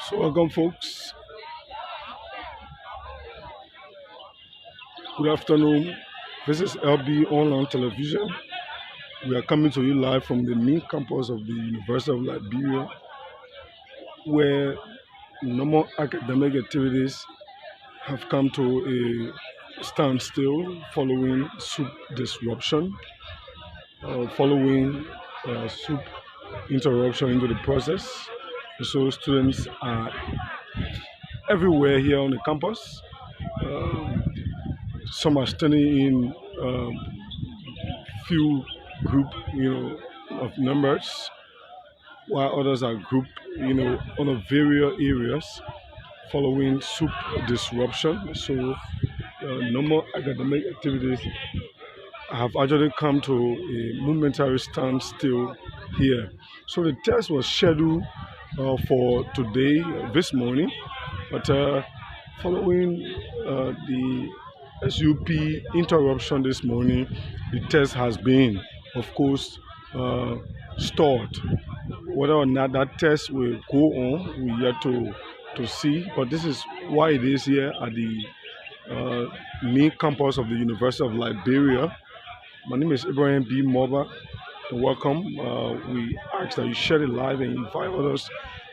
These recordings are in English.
So welcome folks, good afternoon. This is LB Online Television. We are coming to you live from the main campus of the University of Liberia, where normal academic activities have come to a standstill following SUP disruption, following SUP interruption into the process. So students are everywhere here on the campus. Some are standing in few group, of numbers, while others are grouped, on a various areas following SUP disruption. So normal academic activities have actually come to a momentary standstill here. So the test was scheduled for today, this morning, but following the SUP interruption this morning, the test has been, of course, stalled. Whether or not that test will go on, we yet to see. But this is why it is here at the main campus of the University of Liberia. My name is Ibrahim B. Moba. Welcome. We ask that you share it live and invite others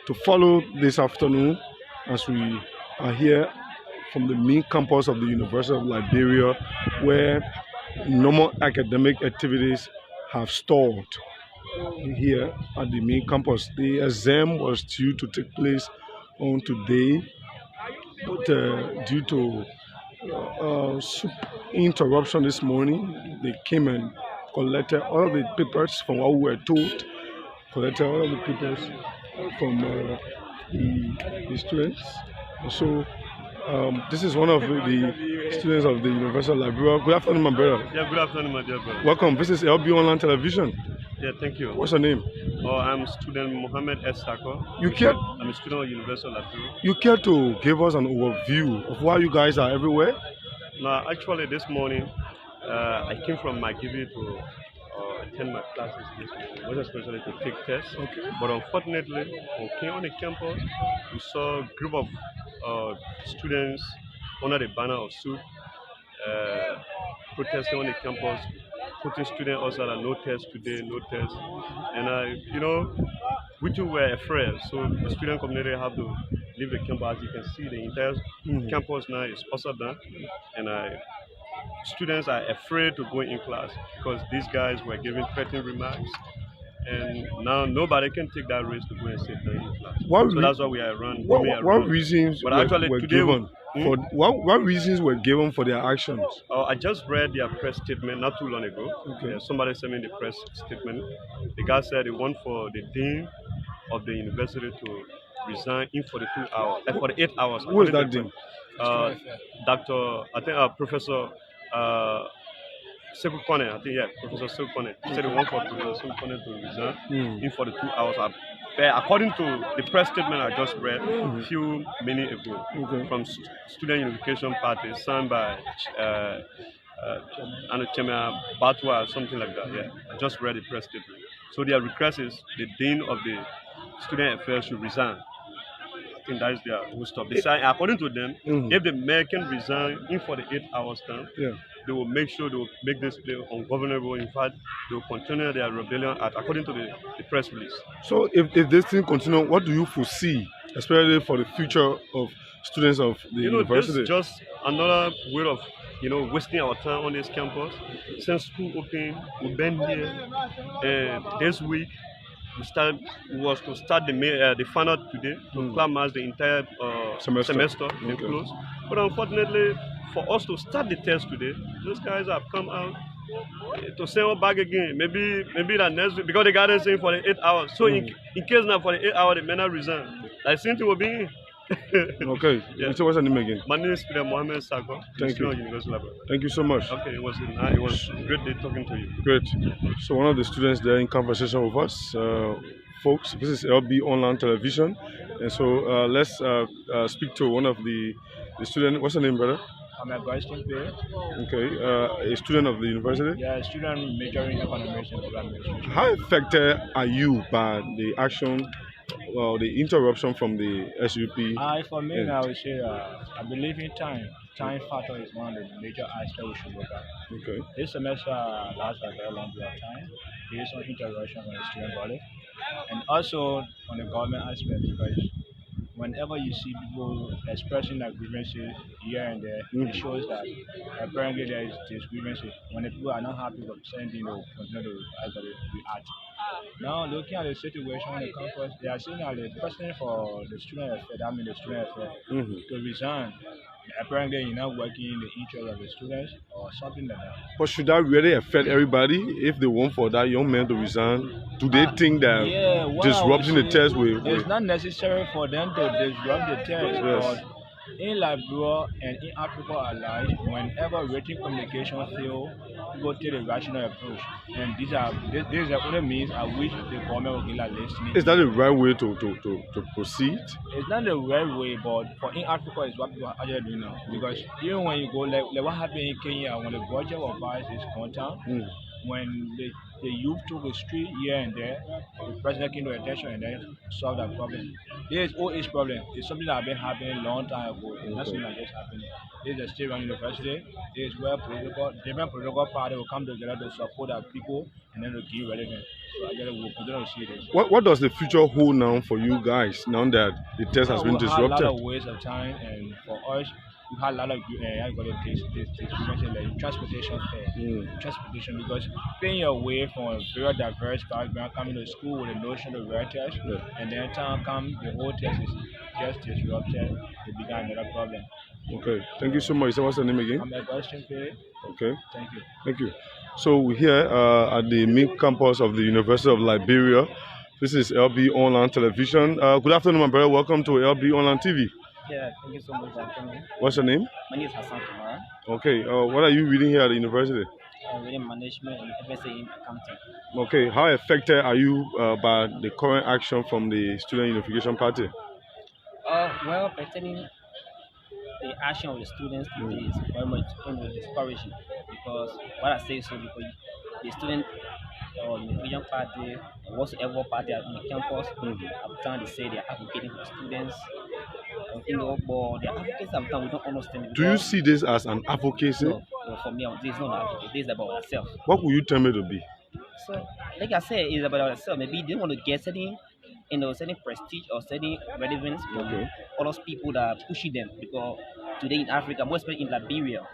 to follow this afternoon as we are here from the main campus of the University of Liberia, where normal academic activities have stalled here at the main campus. The exam was due to take place on today, but due to SUP interruption this morning, they came and collected all of the papers from what we were told, collected all of the papers from the students. So this is one of the students of the University of Liberia. Good afternoon, my brother. Yeah, good afternoon, my dear brother. Welcome. This is LB Online Television. Yeah, thank you. What's your name? Oh, I'm student Mohammed S. Sako. I'm a student of University of Liberia. You care to give us an overview of why you guys are everywhere? Now, actually, this morning, I came from Magibi to attend my classes this morning, most especially to take tests. Okay. But unfortunately, when we came on the campus, we saw a group of students under the banner of SUP protesting on the campus, putting students also that no test today, no test. And we too were afraid. So the student community have to leave the campus. As you can see, the entire campus now is also down. And students are afraid to go in class because these guys were giving threatening remarks. And now nobody can take that risk to go and sit down in class. So that's why we are around. What reasons but actually, were today, given? For what reasons were given for their actions? I just read their press statement not too long ago. Okay. Somebody sent me the press statement. The guy said they want for the dean of the university to resign in 42 hours, 48 hours. Who is that dean? Professor Sekou Kone, I think, yeah, Professor Sekou Kone. He said they want for Professor Sekou Kone to resign in 42 hours. According to the press statement I just read a few minutes ago from Student Unification Party, signed by Chemia Batwa, something like that. Yeah, I just read the press statement. So their request is the dean of the student affairs should resign. I think that is their whole stop. They say, according to them, if the mayor can resign in 48 hours time, they will make sure they will make this place ungovernable. In fact, they will continue their rebellion according to the press release. So if this thing continues, what do you foresee, especially for the future of students of the university? This is just another way of wasting our time on this campus. Since school opened, we've been here, and this week was to start the final today to climax the entire semester in close. But unfortunately, for us to start the test today, those guys have come out to send us back again. Maybe that next week, because the guy is saying for the 8 hours. So in case now for the 8 hours, they may not resign. I think it will be. Okay. Yeah. So what's your name again? My name is Mohammed Sako. Thank you. Thank you so much. Okay, it was a great day talking to you. Great. So one of the students there in conversation with us, folks. This is LB Online Television, and so let's speak to one of the students. What's your name, brother? I'm a vice chancellor. Okay, a student of the university? Yeah, a student majoring in economics and administration. How affected are you by the action well, the interruption from the SUP For me, end? I would say I believe in time. Time factor is one of the major aspects we should look at. Okay. This semester lasts a very long period of time. There is some interaction on the student body, and also on the government aspect because whenever you see people expressing their grievances here and there, it Mhm. shows that apparently there is this grievances. When the people are not happy with sending or continue to react. Now looking at the situation on the campus, they are saying that the president for the student affairs, that means the student affairs, Mhm. to resign. Apparently you're not working in the interest of the students or something like that. But should that really affect everybody if they want for that young man to resign? Do they think that Yeah, what I would disrupting the say, test will it's not necessary for them to disrupt the test, yes. but in Liberia and in Africa alike, whenever written communication fail, people take a rational approach, and these are only means at which the government will be like listening Is that the to. right way to proceed? It's not the right way, but for in Africa, it's what people are actually doing now. Because even when you go, like what happened in Kenya, when the budget of vice is content, Mm. when the youth took the street here and there, the president came to attention and then solved that problem. This is old age problem. It's something that has been happening long time ago. It's not Okay. something that just happened. This is a state run university. This is where different political parties will come together to support our people and then to give relevance. So I guess we'll continue to see this. What does the future hold now for you guys now that the test has been We had a lot disrupted? of waste of time, and for us, we had a lot of how you call it, this you mentioned like transportation fare, Mm. transportation because paying your way from a very diverse background, coming to school with a notion of very test, Yeah. and then time come the whole test is just disrupted. It began another problem. Okay. Thank you so much. So what's your name again? I'm a question period. Okay. Thank you. Thank you. So we're here at the main campus of the University of Liberia. This is LB Online Television. Good afternoon, my brother. Welcome to LB Online TV. Yeah, thank you so much for coming. What's your name? My name is Hassan Kumar. Okay. What are you reading here at the university? I'm reading management and FSA in accounting. Okay. How affected are you by the current action from the Student Unification Party? Well, pertaining the action of the students today is very much discouraging because what I say so because the student or the Norwegian party or whatsoever party on the campus at times they say they are advocating for students but the advocates at times we don't understand it Do you because see this as an advocacy? no, for me this is not an advocate, this is about ourselves. What would you tell me to be? So like I said, it's about ourselves. Maybe they want to get certain certain prestige or certain relevance from Okay. all those people that are pushing them because today in Africa, more especially in Liberia,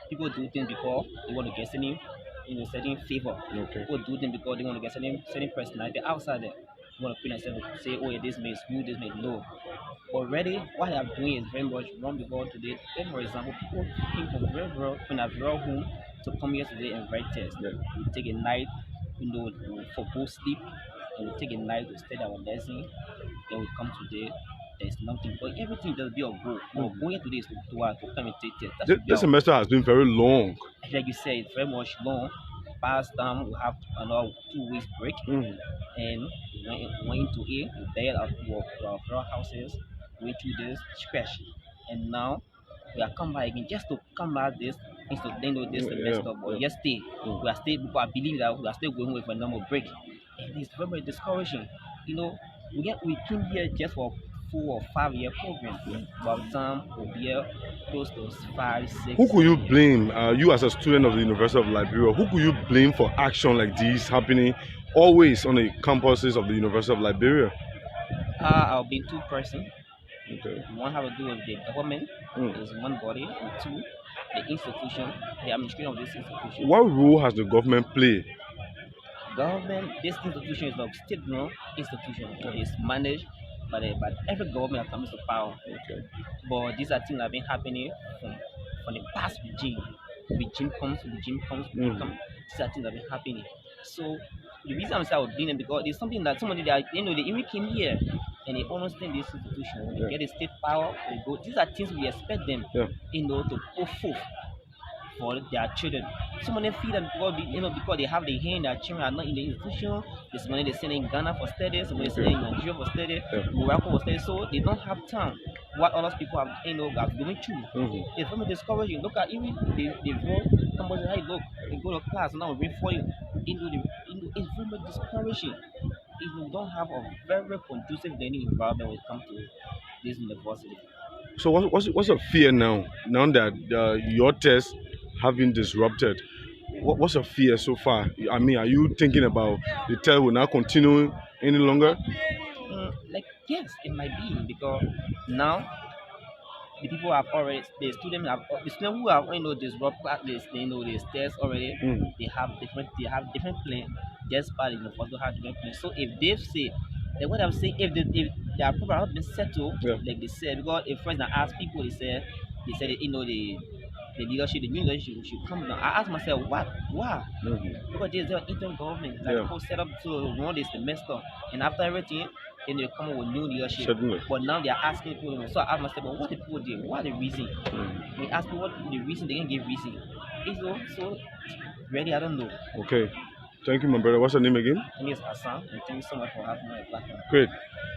people do things because they want to get certain certain favor. Okay. People do things because they want to get certain personality outside there. They want to put themselves to say, oh yeah, this may is good, this may no. But already what they are doing is very much wrong because today, take for example, people came from a very home to come here today and write tests. Yeah. We take a night, for both sleep, and we take a night to study our lesson. Then we come today. There's nothing, but everything just be a go. But going today is to come and take test. That should be This our, semester has been very long. like you said, it's very much long. Past time we have another 2 weeks break, Mm. and went into it, we bailed out our houses, went through this stretch, and now we are come back again just to come back this instead this Yeah, semester. But yeah. yesterday we are still people are believing that we are still going with a normal break, and it's very very discouraging. We came here just for 4 or 5 year program. By the time we'll be here close to 5, 6. Who could you blame, you as a student of the University of Liberia, who could you blame for action like this happening always on the campuses of the University of Liberia? I'll be two person. Okay. One have to do with the government, Mm. is one body, and two, the institution, the administration of this institution. What role has the government played? Government, this institution is a state-run institution. It's managed by every government that comes to power. Okay. But these are things that have been happening from the past regime. Regime comes, regime comes, regime comes. These are things that have been happening. So the reason I'm saying I would blame them because it's something that somebody that they even came here and they understand this institution. When they Yeah. get a state power, they go. These are things we expect them, Yeah. to put forth for their children. Some of them feel that because they have the hand, their children are not in the institution. This money they send in Ghana for studies, some they send in Nigeria for study, Yeah. Morocco for study. So they don't have time. What other people have are going through. Mhm. It's very discouraging. Look at even the road somebody hey look, they go to class now we bring for you. It's very much discouraging. if we don't have a very conducive learning environment when it comes to this university. So what's your fear now? Now that your tests have been disrupted, what's your fear so far? I mean, are you thinking about the test will not continue any longer? Like yes, it might be because now the people have already the students who have disrupt this this test already. Mm. They have different plan just by the university have different plan. So if they say like what I'm saying, if their problem have not been settled Yeah. like they said, because if first I ask people, they said that, the leadership, the new leadership should come down. I ask myself why? Mhm. Because there's an interim government that Yeah. people set up to run the semester, and after everything, then they come up with new leadership. Certainly. But now they are asking people. So I ask myself, but what the people did? What the reason? Mm. They ask me what the reason. They can give reason. So really, I don't know. Okay. Thank you, my brother. What's your name again? My name is Hassan, and thank you so much for having me on the platform. Great.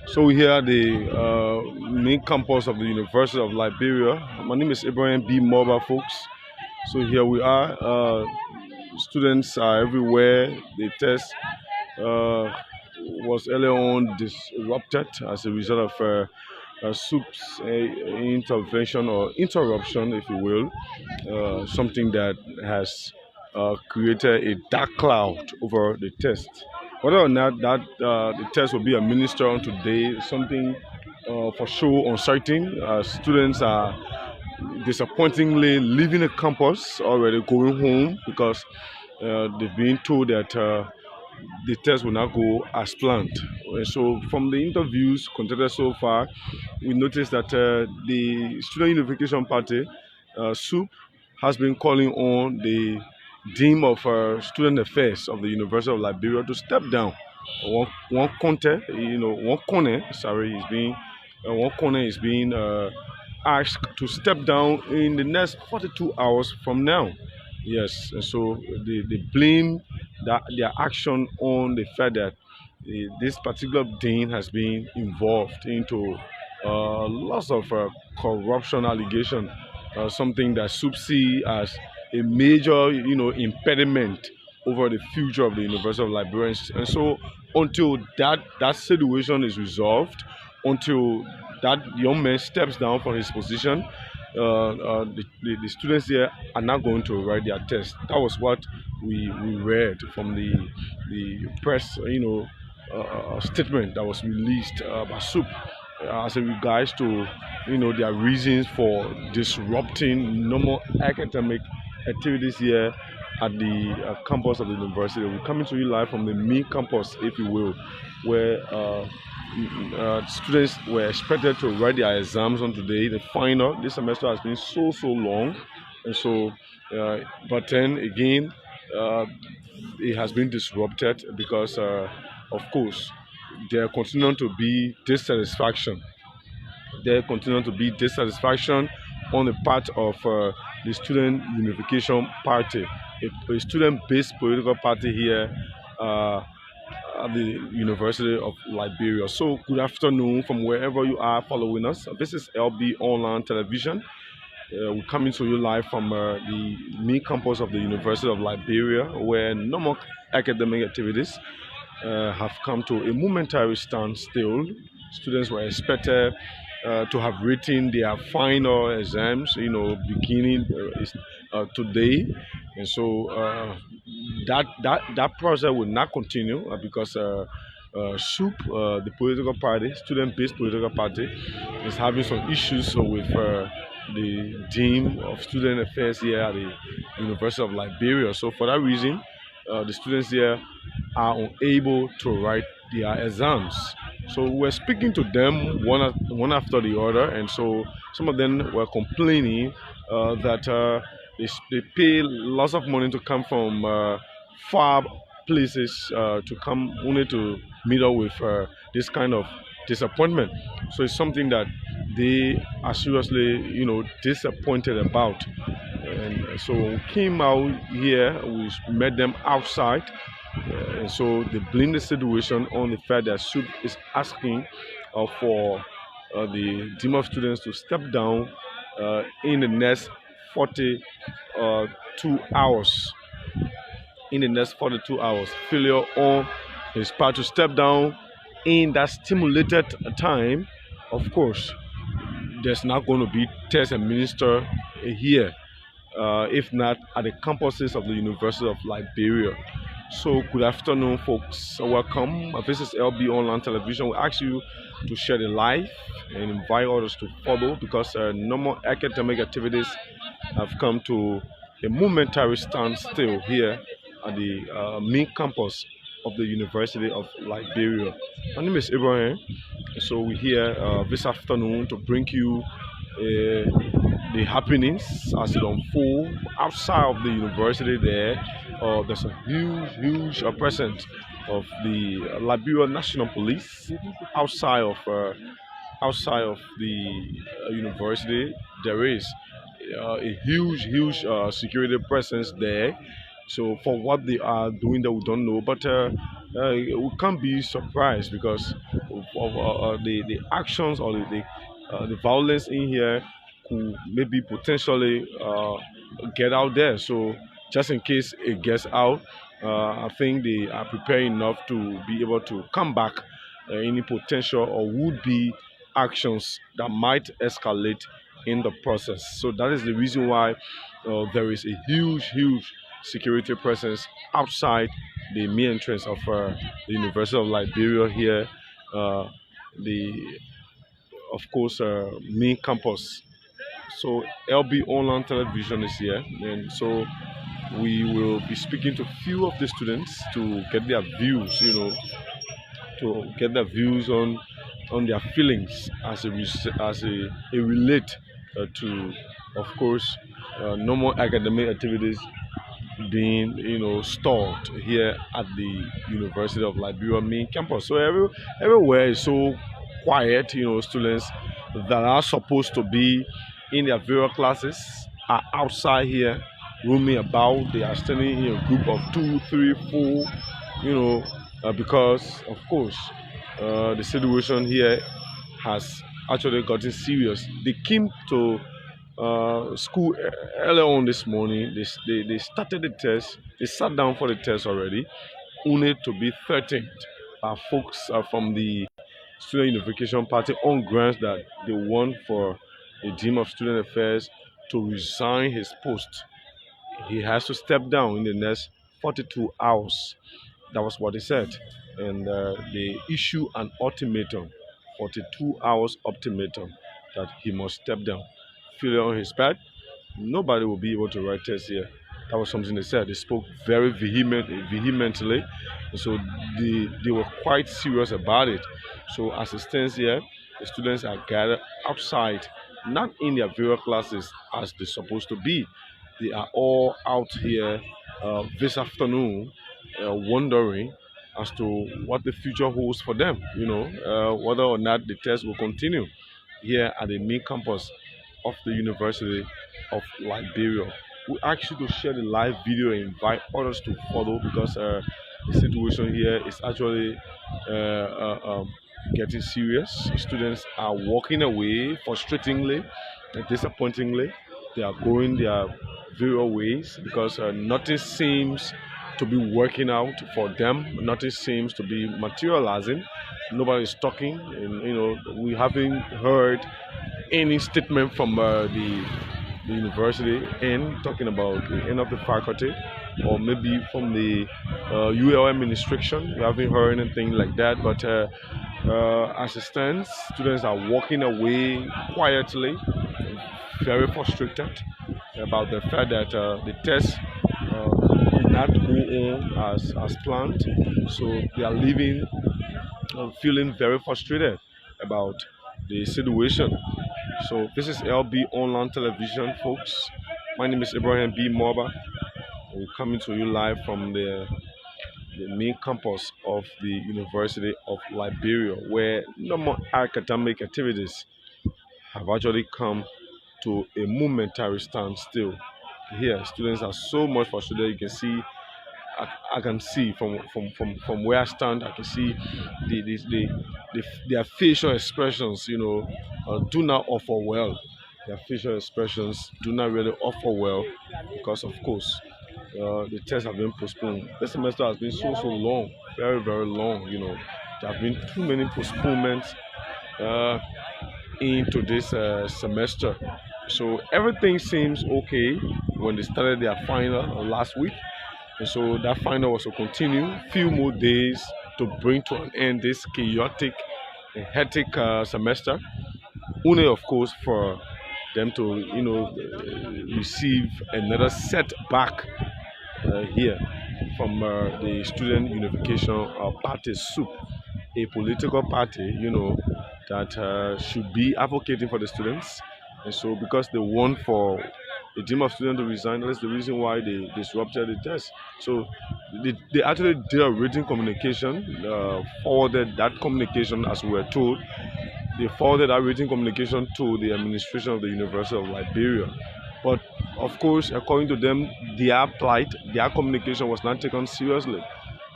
So we here at the main campus of the University of Liberia. My name is Ibrahim B. Moba, folks. So here we are. Students are everywhere. The test was earlier on disrupted as a result of SUP's intervention or interruption, if you will. Something that has created a dark cloud over the test. Whether or not that the test will be administered on today is something for sure uncertain. Students are disappointingly leaving the campus already, going home because they've been told that the test will not go as planned. So, from the interviews conducted so far, we noticed that the Student Unification Party, SUP, has been calling on the Dean of Student Affairs of the University of Liberia to step down. One corner, sorry, is being one corner is being asked to step down in the next 42 hours from now. Yes, and so they blame their action on the fact that this particular dean has been involved into lots of corruption allegation, something that SUP see as a major, impediment over the future of the University of Liberia. And so, until that situation is resolved, until that young man steps down from his position, the students here are not going to write their test. That was what we read from the press, statement that was released by SUP as a regards to their reasons for disrupting normal academic activities here at the campus of the university. We're coming to you live from the main campus, if you will, where students were expected to write their exams on today. The final this semester has been so long, and so but then again, it has been disrupted because, of course, there continue to be dissatisfaction. There continue to be dissatisfaction on the part of the Student Unification Party, a student-based political party here at the University of Liberia. So, good afternoon from wherever you are following us. This is LB Online Television. We're coming to you live from the main campus of the University of Liberia, where normal academic activities have come to a momentary standstill. Students were expected to have written their final exams, beginning today, and so that process will not continue because SUP, the political party, student-based political party, is having some issues with the Dean of Student Affairs here at the University of Liberia. So for that reason, the students here are unable to write their exams. So we're speaking to them one after the other, and so some of them were complaining that they pay lots of money to come from far places to come only to meet up with this kind of disappointment. So it's something that they are seriously, disappointed about. And so when we came out here, we met them outside. And so they blame the situation on the fact that SUP is asking for the team of students to step down in the next 42 hours. In the next 42 hours, failure on his part to step down in that stimulated time, of course, there's not going to be test and minister here, if not at the campuses of the University of Liberia. So, good afternoon, folks. Welcome. This is LB Online Television. We ask you to share the live and invite others to follow because normal academic activities have come to a momentary standstill here at the main campus of the University of Liberia. My name is Ibrahim. So we're here this afternoon to bring you the happenings as it unfolds outside of the university. There's a huge presence of the Liberia National Police outside of the university. There is a huge security presence there. So for what they are doing, that we don't know, but we can't be surprised because of the actions or the violence in here could maybe potentially get out there. So just in case it gets out, I think they are prepared enough to be able to come back any potential or would be actions that might escalate in the process. So that is the reason why there is a huge security presence outside the main entrance of the University of Liberia here, the of course main campus. So LB Online Television is here, and so we will be speaking to few of the students to get their views, on their feelings as a relate to, of course, normal academic activities being stalled here at the University of Liberia main campus. So everywhere is so quiet. Students that are supposed to be in their various classes are outside here roaming about. They are standing in a group of 2, 3, 4. Because of course the situation here has actually gotten serious. They came to school earlier on this morning. They started the test. They sat down for the test already, only to be threatened by folks from the Student Unification Party on grounds that they want for the Dean of Student Affairs to resign his post. He has to step down in the next 42 hours. That was what they said. And they issue an ultimatum, 42 hours ultimatum, that he must step down. Failure on his part, nobody will be able to write tests here. That was something they said. They spoke very vehemently. So they were quite serious about it. So as it stands here, the students are gathered outside, not in their various classes as they're supposed to be. They are all out here this afternoon wondering as to what the future holds for them, whether or not the test will continue here at the main campus of the University of Liberia. We ask you to share the live video and invite others to follow because the situation here is actually getting serious. Students are walking away frustratingly and disappointingly. They are going their various ways because nothing seems to be working out for them. Nothing seems to be materializing. Nobody is talking, and we haven't heard any statement from the university and talking about the end of the faculty, or maybe from the UL administration. We haven't heard anything like that. But as it stands, students are walking away quietly, very frustrated about the fact that the test did not go on as planned. So they are leaving feeling very frustrated about the situation. So this is LB Online Television, folks. My name is Ibrahim B. Moba. We're coming to you live from the main campus of the University of Liberia, where normal academic activities have actually come to a momentary standstill. Here, students are so much frustrated. You can see, I can see from where I stand, I can see their facial expressions, do not offer well. Their facial expressions do not really offer well because, of course, the tests have been postponed. This semester has been so long, very, very long. There have been too many postponements uh, into this semester. So everything seems okay when they started their final last week. And so that final was to continue few more days to bring to an end this chaotic and hectic semester. Only, of course, for them to, receive another setback here from the Student Unification Party SUP, a political party, that should be advocating for the students. And so, because they want for the team of students to resign, that's the reason why they disrupted the test. So, they actually did a written communication, forwarded that communication as we were told. They forwarded that written communication to the administration of the University of Liberia. But of course, according to them, their plight, their communication was not taken seriously.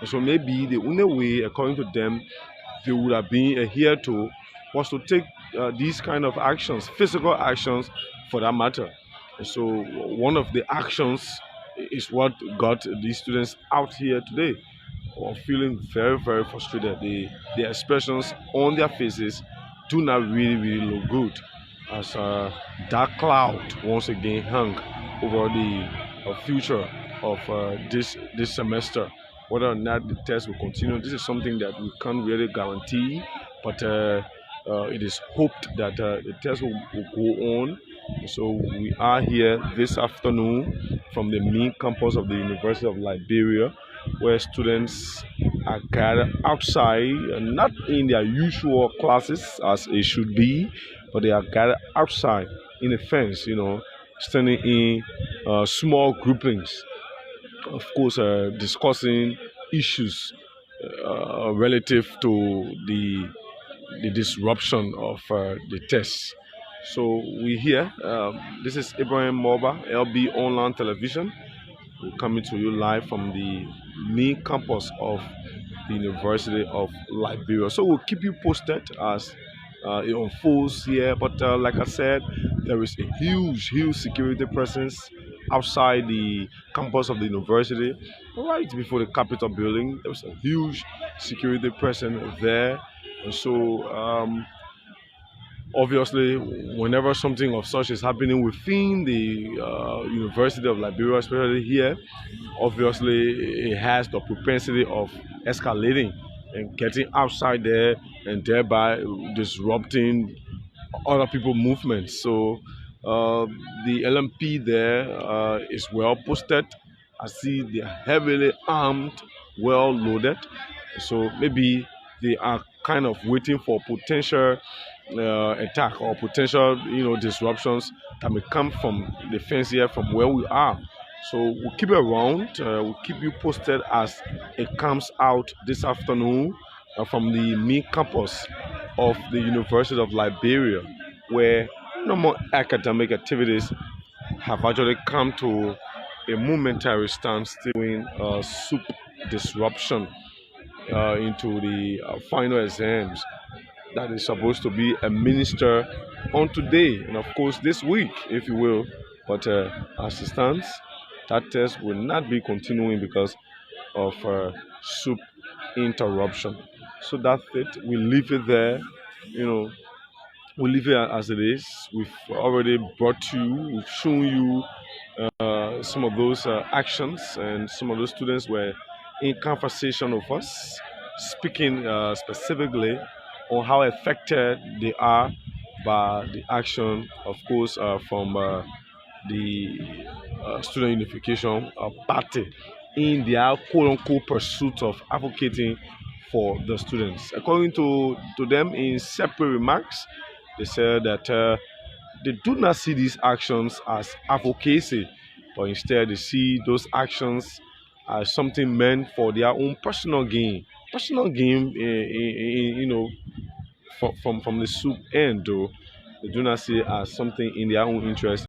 And so maybe the only way, according to them, they would have been adhered to was to take these kind of actions, physical actions for that matter. And so one of the actions is what got these students out here today, or feeling very, very frustrated. The expressions on their faces do not really, really look good, as a dark cloud once again hung over the future of this semester. Whether or not the test will continue, this is something that we can't really guarantee, but it is hoped that the test will go on. So we are here this afternoon from the main campus of the University of Liberia, where students are gathered outside, not in their usual classes as it should be, but they are gathered outside in a fence, standing in small groupings, of course, discussing issues relative to the disruption of the test. So we here. This is Ibrahim Moba, LB Online Television. We're coming to you live from the main campus of the University of Liberia. So we'll keep you posted as it unfolds here. But like I said, there is a huge, huge security presence outside the campus of the university, right before the Capitol building. There's a huge security presence there. And so obviously, whenever something of such is happening within the University of Liberia, especially here, obviously it has the propensity of escalating and getting outside there and thereby disrupting other people movements. So the LMP there is well posted. I see they're heavily armed, well loaded. So maybe they are kind of waiting for potential attack or potential, disruptions that may come from the fence here from where we are. So we'll keep it around. We'll keep you posted as it comes out this afternoon from the main campus of the University of Liberia, where no more academic activities have actually come to a momentary standstill in SUP disruption into the final exams that is supposed to be administered on today and of course this week, if you will. But as it stands, that test will not be continuing because of SUP interruption. So that's it. We leave it there. You know, we leave it as it is. We've already brought you, we've shown you some of those actions, and some of those students were in conversation with us, speaking specifically on how affected they are by the action, of course, from the Student Unification Party in their quote-unquote pursuit of advocating for the students. According to them, in separate remarks, they said that they do not see these actions as advocacy, but instead they see those actions as something meant for their own personal gain. Personal gain, from the SUP end, though, they do not see it as something in their own interest.